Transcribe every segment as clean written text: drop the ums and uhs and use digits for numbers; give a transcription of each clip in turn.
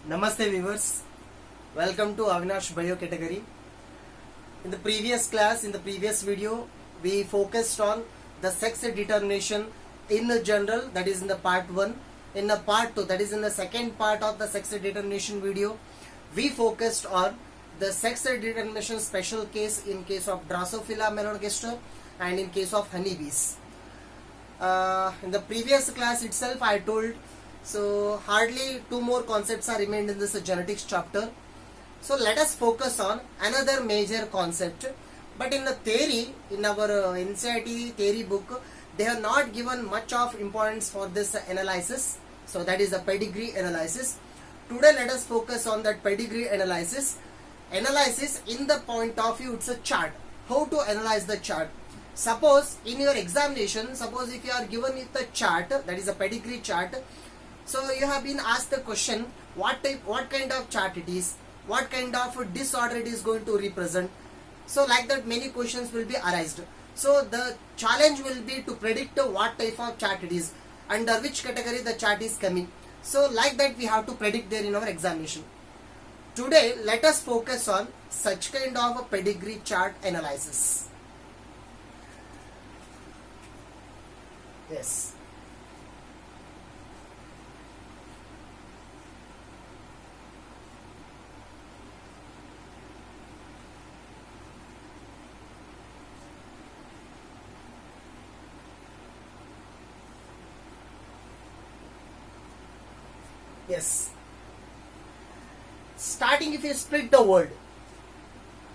Namaste viewers, welcome to Avinash Bio category. In the previous class, in the previous video, we focused on the sex determination in general, that is in the part 1. In the part 2, that is in the second part of the sex determination video, we focused on the sex determination special case in case of Drosophila melanogaster and in case of honeybees. In the previous class itself I told, so hardly 2 more concepts are remained in this genetics chapter. So let us focus on another major concept. But in the theory, in our NCERT theory book, they have not given much of importance for this analysis. So that is the pedigree analysis. Today let us focus on that pedigree analysis. Analysis in the point of view, it's a chart. How to analyze the chart? Suppose in your examination, suppose if you are given with a chart, that is a pedigree chart. So you have been asked the question, what kind of chart it is, what kind of disorder it is going to represent. So like that many questions will be arised. So the challenge will be to predict what type of chart it is, under which category the chart is coming. So like that we have to predict there in our examination. Today let us focus on such kind of a pedigree chart analysis. Yes. Yes. Starting, if you split the word,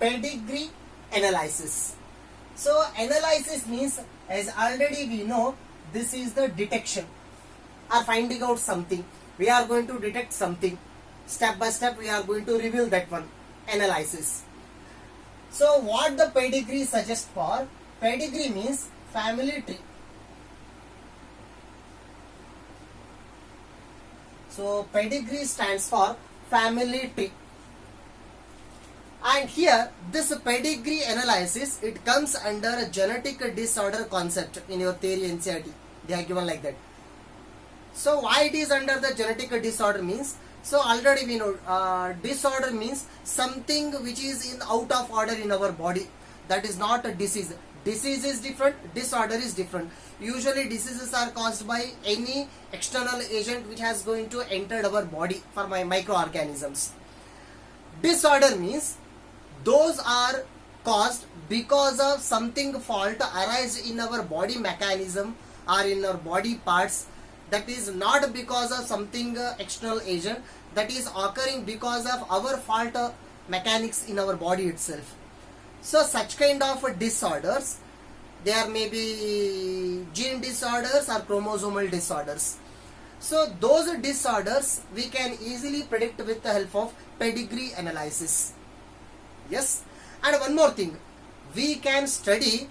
pedigree analysis. So analysis means, as already we know, this is the detection or finding out something. We are going to detect something. Step by step we are going to reveal that one. Analysis. So what the pedigree suggests for? Pedigree means family tree. So pedigree stands for family tree. And here this pedigree analysis, it comes under a genetic disorder concept in your theory NCERT. They are given like that. So why it is under the genetic disorder means, so already we know disorder means something which is in out of order in our body. That is not a disease. Disease is different, disorder is different. Usually diseases are caused by any external agent which has going to enter our body for my microorganisms. Disorder means those are caused because of something fault arise in our body mechanism or in our body parts. That is not because of something external agent, that is occurring because of our fault mechanics in our body itself. So such kind of disorders, there may be gene disorders or chromosomal disorders. So those disorders we can easily predict with the help of pedigree analysis. Yes. And one more thing, we can study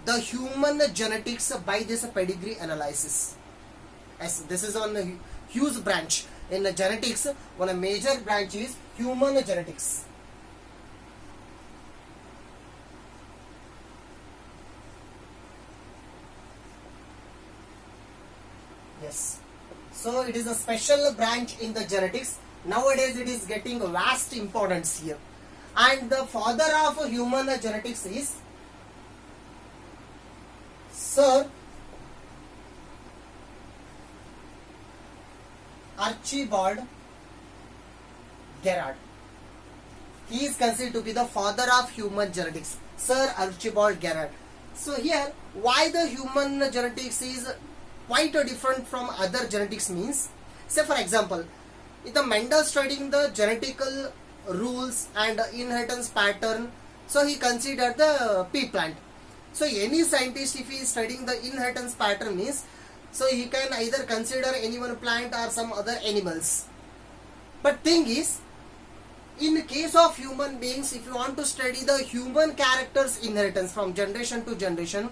the human genetics by this pedigree analysis. Yes, this is one huge branch in the genetics. One major branch is human genetics. Yes. So it is a special branch in the genetics. Nowadays it is getting vast importance here. And the father of human genetics is Sir Archibald Gerard. He is considered to be the father of human genetics, Sir Archibald Gerard. So here, why the human genetics is quite different from other genetics means, say for example, if the Mendel studying the genetical rules and inheritance pattern, so he considered the pea plant. So any scientist, if he is studying the inheritance pattern means, so he can either consider any one plant or some other animals. But thing is, in case of human beings, if you want to study the human characters inheritance from generation to generation,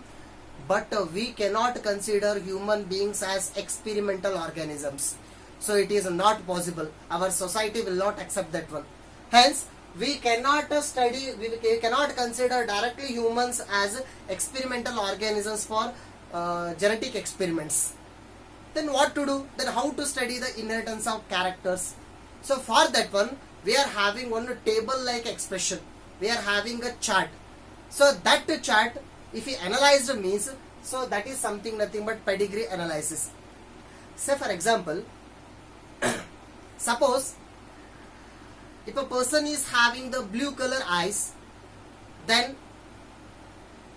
but we cannot consider human beings as experimental organisms. So it is not possible. Our society will not accept that one. Hence, we cannot study, we cannot consider directly humans as experimental organisms for genetic experiments. Then what to do? Then how to study the inheritance of characters? So for that one, we are having one table like expression. We are having a chart. So that chart, if we analyze means, so that is something nothing but pedigree analysis. Say for example, suppose if a person is having the blue color eyes, then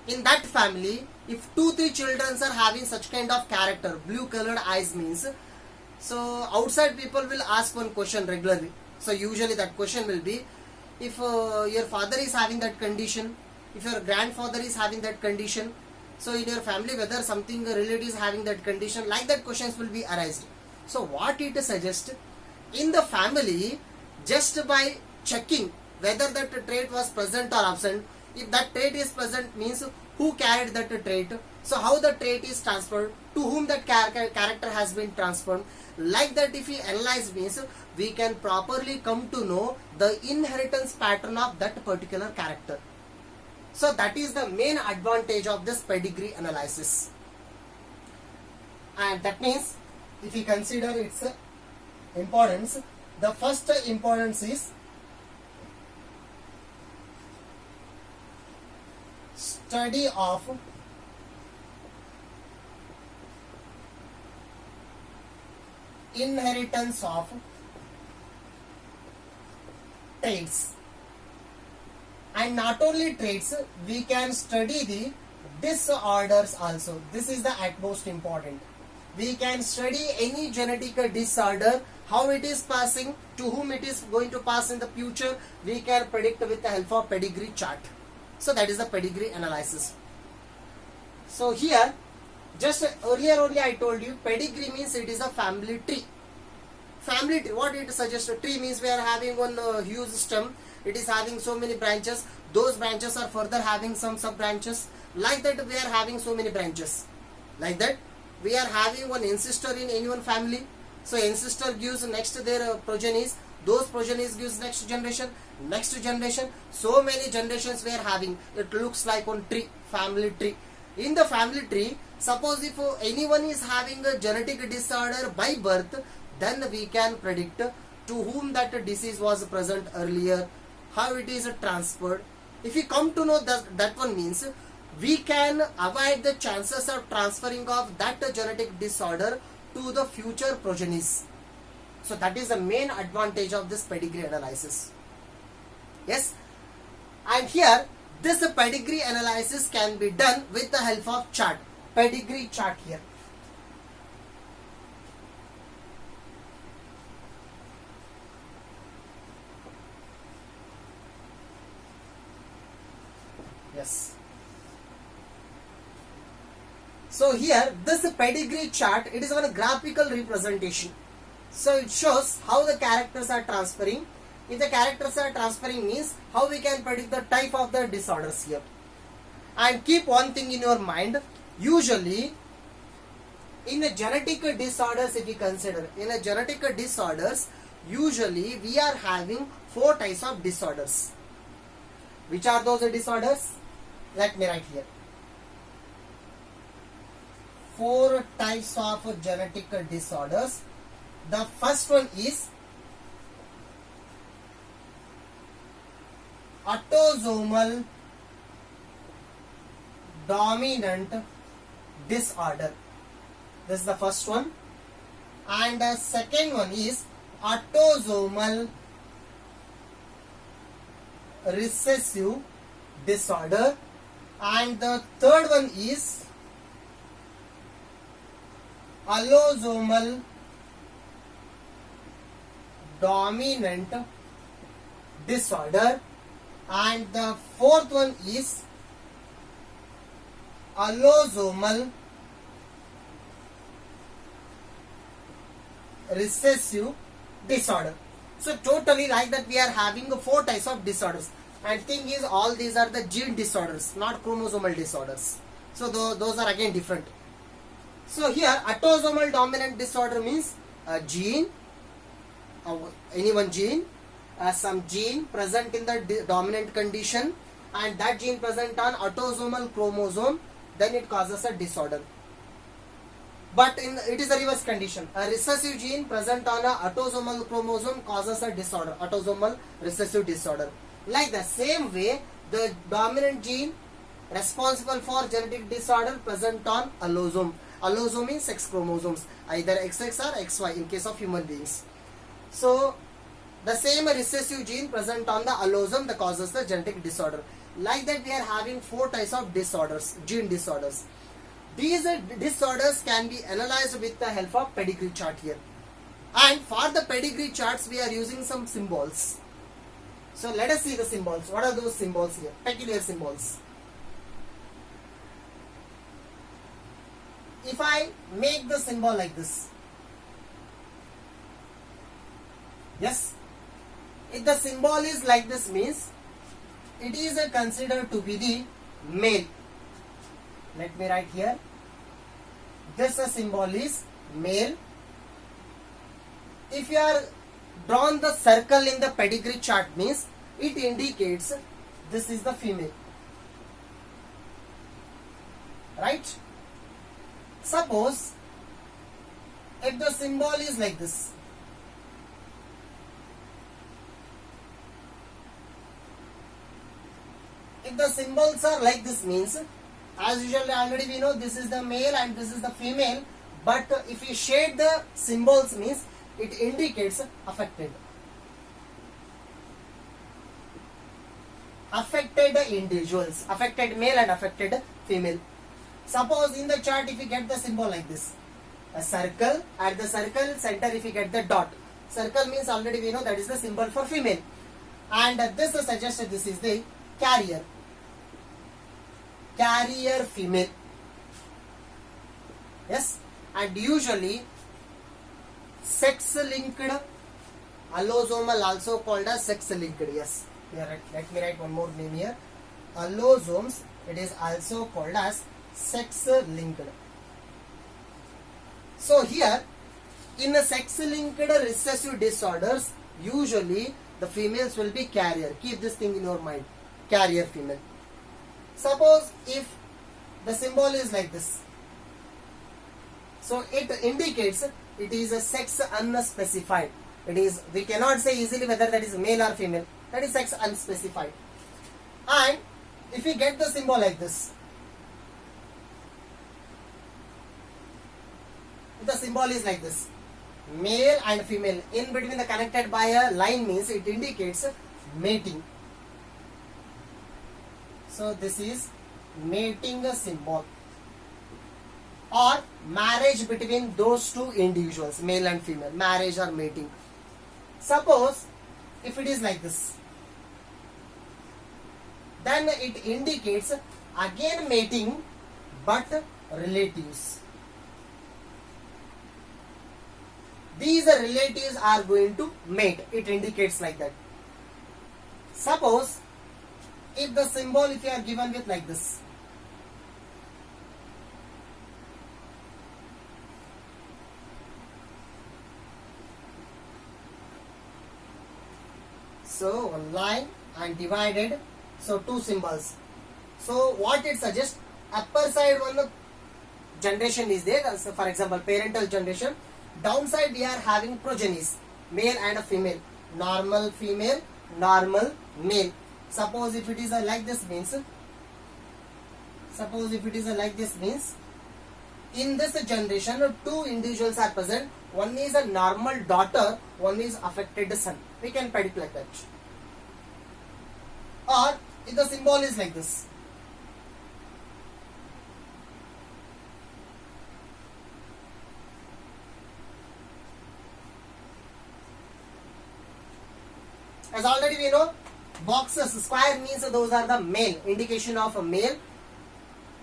in that family, if 2-3 children are having such kind of character, blue colored eyes means, so outside people will ask one question regularly. So usually that question will be, if your father is having that condition, if your grandfather is having that condition, so in your family whether something relative is having that condition, like that questions will be arised. So what it suggests, in the family, just by checking whether that trait was present or absent, if that trait is present means who carried that trait, so how the trait is transferred, to whom that character has been transferred. Like that if we analyze means, we can properly come to know the inheritance pattern of that particular character. So that is the main advantage of this pedigree analysis. And that means, if we consider its importance, the first importance is study of inheritance of traits. And not only traits, we can study the disorders also. This is the utmost important. We can study any genetic disorder, how it is passing, to whom it is going to pass in the future, we can predict with the help of pedigree chart. So that is the pedigree analysis. So here, just earlier only I told you, pedigree means it is a family tree. Family tree, what it suggests? A tree means we are having one huge stem, it is having so many branches, those branches are further having some sub branches. Like that we are having so many branches. Like that we are having one ancestor in any one family. So ancestor gives next to their progenies, those progenies gives next generation, so many generations we are having. It looks like one tree, family tree. In the family tree, suppose if anyone is having a genetic disorder by birth, then we can predict to whom that disease was present earlier, how it is transferred. If we come to know that one means, we can avoid the chances of transferring of that genetic disorder to the future progenies. So that is the main advantage of this pedigree analysis. Yes, and here this pedigree analysis can be done with the help of chart, pedigree chart here. Yes. So here this pedigree chart, it is a graphical representation. So it shows how the characters are transferring. If the characters are transferring means how we can predict the type of the disorders here. And keep one thing in your mind, usually in a genetic disorders, if we consider, in a genetic disorders, usually we are having 4 types of disorders. Which are those disorders? Let me write here. 4 types of genetic disorders. The first one is autosomal dominant disorder. This is the first one. And the second one is autosomal recessive disorder. And the third one is allosomal dominant disorder. And the fourth one is allosomal recessive disorder. So totally like that we are having 4 types of disorders. And thing is, all these are the gene disorders, not chromosomal disorders. So those are again different. So here autosomal dominant disorder means a gene, any one gene, some gene present in the dominant condition, and that gene present on autosomal chromosome, then it causes a disorder. But it is a reverse condition. A recessive gene present on a autosomal chromosome causes a disorder, autosomal recessive disorder. Like the same way, the dominant gene responsible for genetic disorder present on allosome. Allosome means sex chromosomes, either XX or XY in case of human beings. So the same recessive gene present on the allosome that causes the genetic disorder. Like that, we are having 4 types of disorders, gene disorders. These disorders can be analyzed with the help of pedigree chart here. And for the pedigree charts, we are using some symbols. So let us see the symbols. What are those symbols here? Peculiar symbols. If I make the symbol like this, yes, if the symbol is like this, means it is considered to be the male. Let me write here. This symbol is male. If you are drawn the circle in the pedigree chart, means it indicates this is the female. Right? Suppose if the symbol is like this, if the symbols are like this, means as usually already we know this is the male and this is the female, but if we shade the symbols, means it indicates affected individuals, affected male and affected female. Suppose in the chart, if you get the symbol like this, a circle, at the circle center if you get the dot, circle means already we know that is the symbol for female, and this suggests this is the carrier female. Yes, and usually sex linked allosomal, also called as sex linked. Yes, here, let me write one more name here. Allosomes, it is also called as sex linked. So here in a sex linked recessive disorders, usually the females will be carrier. Keep this thing in your mind, carrier female. Suppose if the symbol is like this, so it indicates it is a sex unspecified. It is, we cannot say easily whether that is male or female. That is sex unspecified. And if we get the symbol like this, the symbol is like this, male and female, in between the connected by a line, means it indicates mating. So this is mating symbol or marriage between those two individuals, male and female, marriage or mating. Suppose if it is like this, then it indicates again mating but relatives. These relatives are going to mate. It indicates like that. Suppose if the symbol, if you are given with like this, so one line and divided, so 2 symbols. So what it suggests, upper side one generation is there, so for example parental generation. Downside we are having progenies, male and a female, normal female, normal male. Suppose if it is like this, means, suppose if it is like this, means in this generation 2 individuals are present. One is a normal daughter, one is affected son. We can predict like that. Or if the symbol is like this, as already we know, boxes, square means those are the male, indication of a male,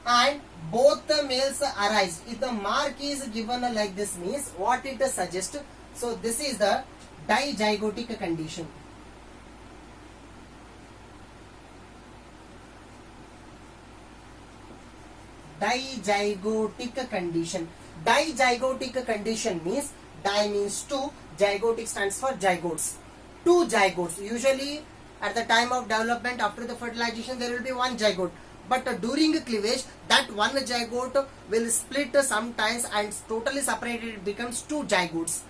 and both the males arise. If the mark is given like this, means what it suggests, so this is the dizygotic condition. Dizygotic condition. Dizygotic condition means, di means 2, zygotic stands for zygotes. 2 zygotes. Usually at the time of development, after the fertilization, there will be 1 zygote. but during cleavage that one zygote will split sometimes and totally separated, it becomes two zygotes,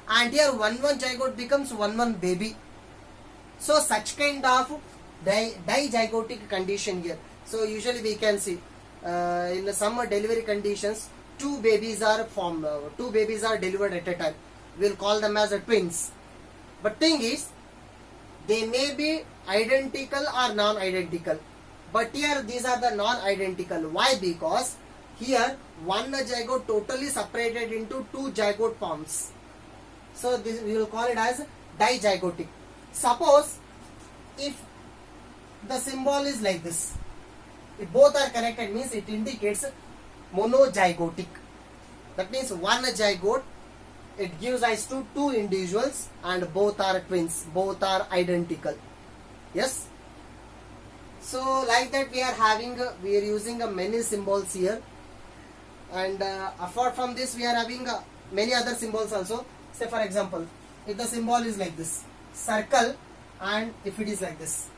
and here one zygote becomes one baby. So such kind of dizygotic condition here. So usually we can see in some delivery conditions two babies are formed, two babies are delivered at a time. We'll call them as twins. But thing is, they may be identical or non-identical. But here these are the non-identical. Why? Because here one zygote totally separated into two zygote forms. So this we will call it as dizygotic. Suppose if the symbol is like this, if both are connected means it indicates monozygotic. That means one zygote, it gives rise to two individuals and both are twins, both are identical. Yes. So like that we are using many symbols here, and apart from this we are having many other symbols also. Say for example, if the symbol is like this, circle, and if it is like this,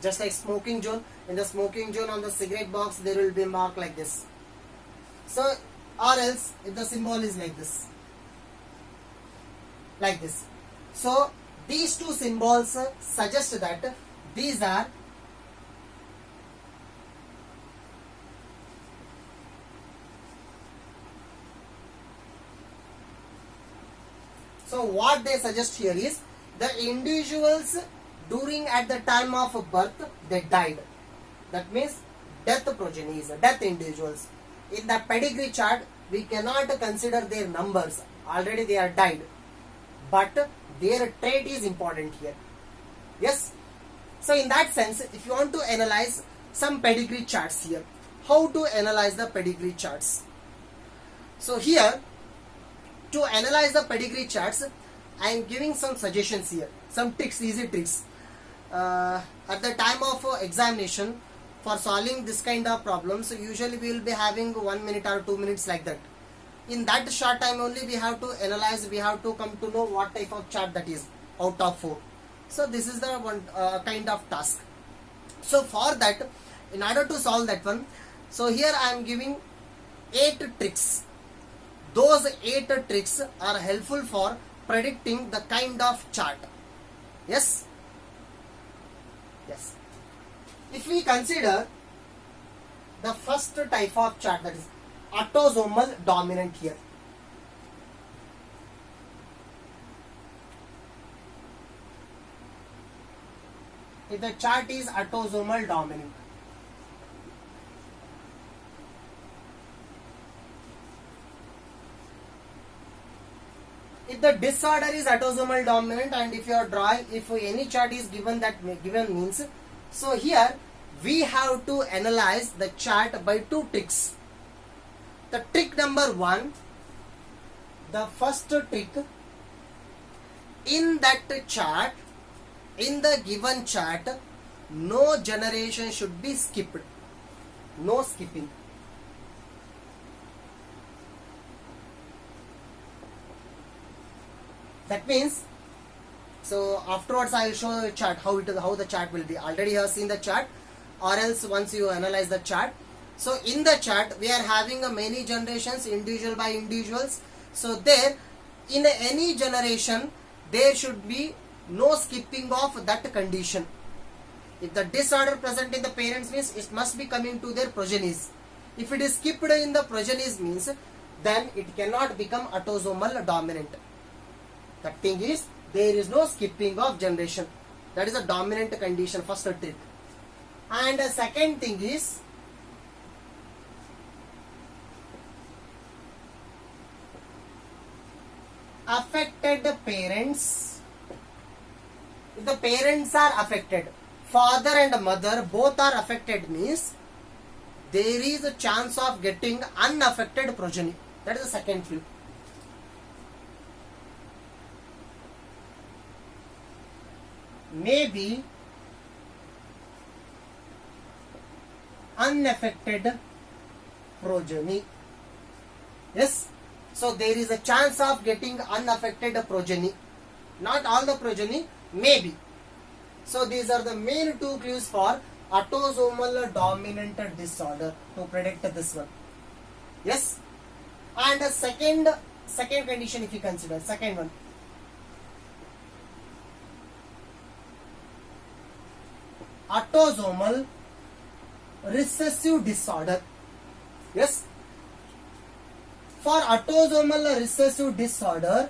just like smoking zone, in the smoking zone on the cigarette box there will be mark like this. So or else if the symbol is like this, like this. So these two symbols suggest that these are so what they suggest here is the individuals during at the time of birth they died. That means death progenies, death individuals. In the pedigree chart we cannot consider their numbers, already they are died, but their trait is important here. Yes. So in that sense, if you want to analyze some pedigree charts here, how to analyze the pedigree charts? So here, to analyze the pedigree charts, I am giving some suggestions here, some tricks, easy tricks. At the time of examination, for solving this kind of problems, usually we will be having 1 minute or 2 minutes like that. In that short time only we have to analyze, we have to come to know what type of chart that is out of 4. So this is the one kind of task. So for that, in order to solve that one, so here I am giving 8 tricks. Those 8 tricks are helpful for predicting the kind of chart. Yes? Yes. If we consider the first type of chart, that is autosomal dominant here. If the chart is autosomal dominant, if the disorder is autosomal dominant, and if you are drawing, if any chart is given, that given means, so here we have to analyze the chart by 2 tricks. The trick number 1, the first trick, in that chart, in the given chart, no generation should be skipped. No skipping. That means, so afterwards I will show a chart how the chart will be. Already you have seen the chart, or else once you analyze the chart. So in the chart we are having many generations, individual by individuals. So there, in any generation, there should be no skipping of that condition. If the disorder present in the parents means it must be coming to their progenies. If it is skipped in the progenies means, then it cannot become autosomal dominant. The thing is, there is no skipping of generation. That is a dominant condition, first trick. And the second thing is, affected parents. If the parents are affected, father and mother both are affected means, there is a chance of getting unaffected progeny. That is the second trick. Maybe unaffected progeny. Yes. So there is a chance of getting unaffected progeny. Not all the progeny, maybe. So these are the main 2 clues for autosomal dominant disorder to predict this one. Yes. And the second condition, if you consider second one, autosomal recessive disorder. Yes. For autosomal recessive disorder,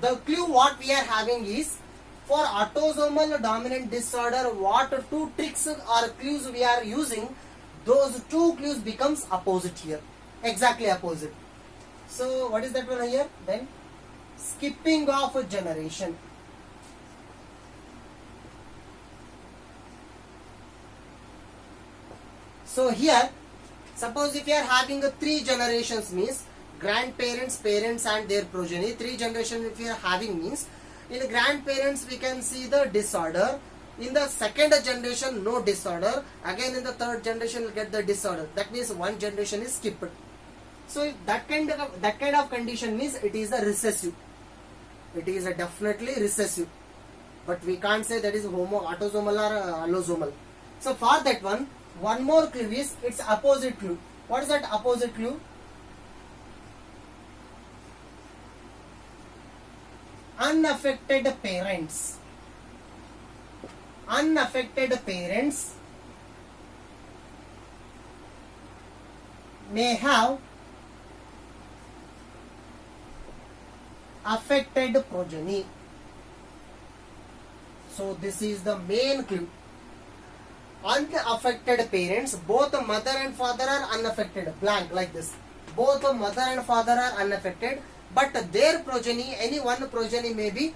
the clue what we are having is, for autosomal dominant disorder, what two tricks or clues we are using, those two clues becomes opposite here, exactly opposite. So what is that one here? Then skipping of a generation. So here, suppose if you are having a 3 generations, means grandparents, parents and their progeny, 3 generations if you are having, means in the grandparents we can see the disorder, in the second generation no disorder, again in the third generation you get the disorder. That means one generation is skipped. So that kind of condition means it is a recessive. It is a definitely recessive, but we can't say that is autosomal or allosomal. So for that one more clue is its opposite clue. What is that opposite clue? Unaffected parents. Unaffected parents may have affected progeny. So this is the main clue. Unaffected parents, both mother and father are unaffected, blank like this. Both mother and father are unaffected, but their progeny, any one progeny may be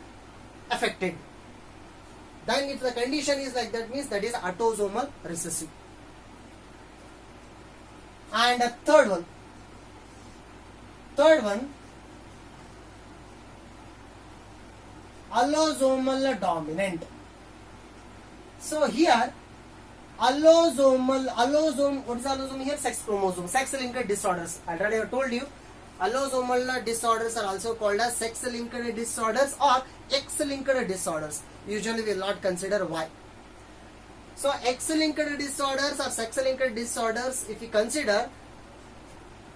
affected. Then if the condition is like that, means that is autosomal recessive. And third one, allosomal dominant. So here allosome, what is allosome here? Sex chromosome, sex linked disorders. Already I told you, allosomal disorders are also called as sex linked disorders or X linked disorders. Usually we will not consider Y. So X linked disorders or sex linked disorders, if you consider,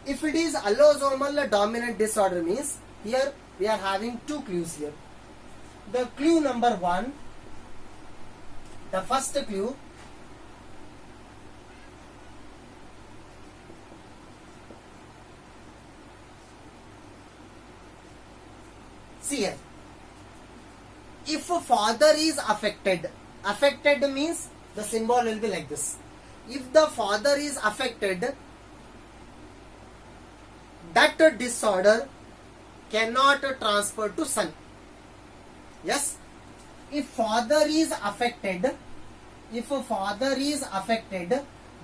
if it is allosomal dominant disorder, means here we are having two clues here. The clue number 1, the first clue, see here, if father is affected means the symbol will be like this. If the father is affected, that disorder cannot transfer to son. Yes, if father is affected,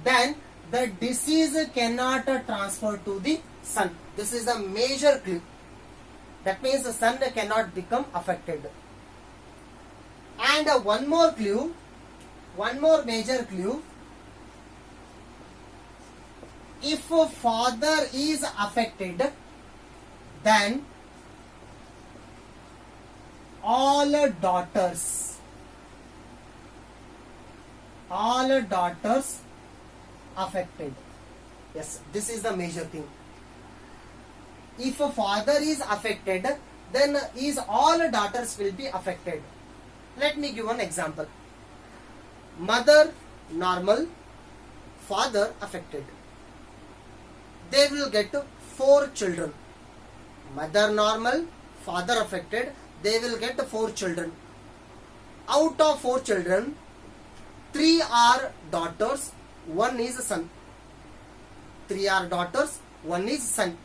then the disease cannot transfer to the son. This is the major clue. That means the son cannot become affected. And one more major clue. If father is affected, then all daughters affected. Yes, this is the major thing. If a father is affected, then his all daughters will be affected. Let me give one example. Mother normal, father affected. They will get 4 children. Mother normal, father affected. They will get 4 children. Out of 4 children, 3 are daughters, 1 is son. 3 are daughters, 1 is son.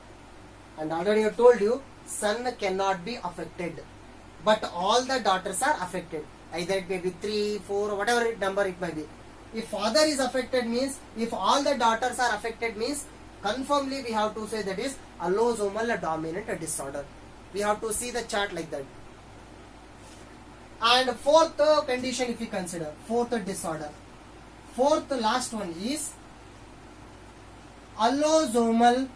And already I told you, son cannot be affected. But all the daughters are affected. Either it may be 3, 4, whatever number it may be. If father is affected means, if all the daughters are affected means, confirmly we have to say that is allosomal dominant disorder. We have to see the chart like that. And fourth condition, if you consider, fourth disorder. Fourth last one is allosomal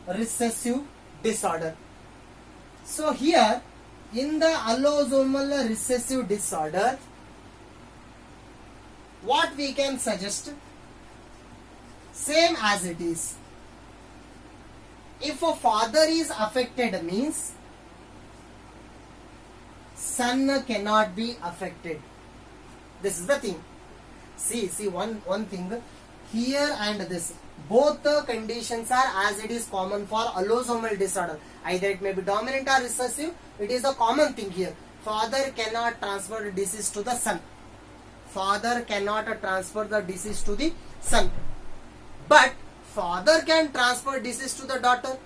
recessive disorder. So here in the allosomal recessive disorder, what we can suggest, same as it is. If a father is affected means son cannot be affected. This is the thing. See one thing here and this. Both the conditions are as it is common for allosomal disorder. Either it may be dominant or recessive. It is a common thing here. Father cannot transfer the disease to the son. Father cannot transfer the disease to the son. But father can transfer disease to the daughter.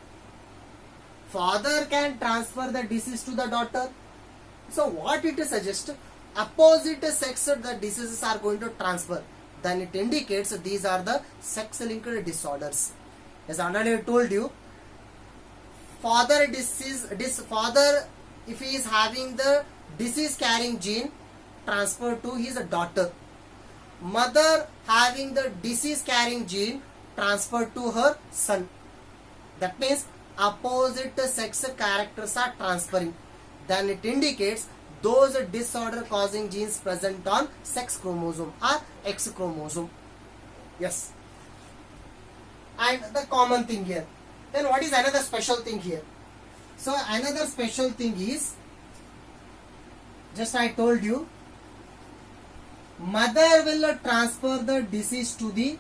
Father can transfer the disease to the daughter. So what it suggests, opposite sex the diseases are going to transfer. Then it indicates these are the sex-linked disorders. As I already told you, father if he is having the disease-carrying gene, transfer to his daughter. Mother having the disease-carrying gene, transfer to her son. That means opposite sex characters are transferring. Then it indicates those disorder causing genes present on sex chromosome or X chromosome. Yes. And the common thing here. Then what is another special thing here? So another special thing is, just I told you, mother will transfer the disease to the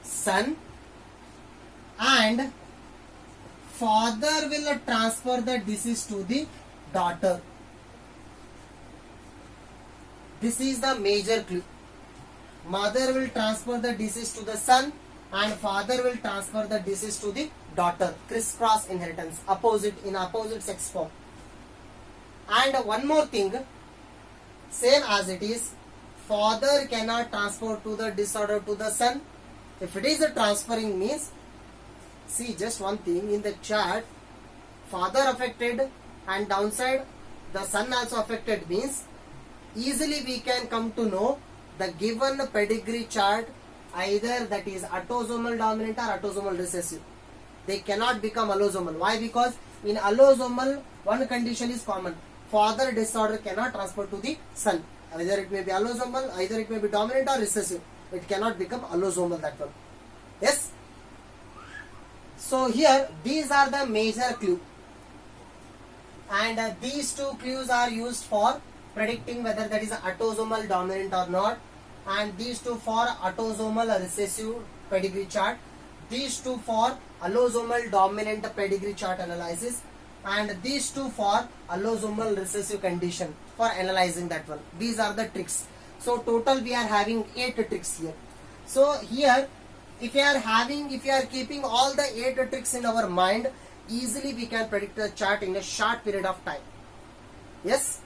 son, and father will transfer the disease to the daughter. This is the major clue. Mother will transfer the disease to the son and father will transfer the disease to the daughter. Crisscross inheritance, in opposite sex form. And one more thing, same as it is, father cannot transfer to the disorder to the son. If it is a transferring means, see just one thing in the chart, father affected and downside the son also affected means, easily we can come to know the given pedigree chart, either that is autosomal dominant or autosomal recessive. They cannot become allosomal. Why? Because in allosomal one condition is common. Father disorder cannot transfer to the son. Either it may be allosomal, either it may be dominant or recessive. It cannot become allosomal, that one. Yes. So here these are the major clue, and these two clues are used for predicting whether that is autosomal dominant or not, and these two for autosomal recessive pedigree chart, these two for allosomal dominant pedigree chart analysis, and these two for allosomal recessive condition for analyzing that one. These are the tricks. So total we are having 8 tricks here. So here if you are keeping all the 8 tricks in our mind, easily we can predict the chart in a short period of time. Yes.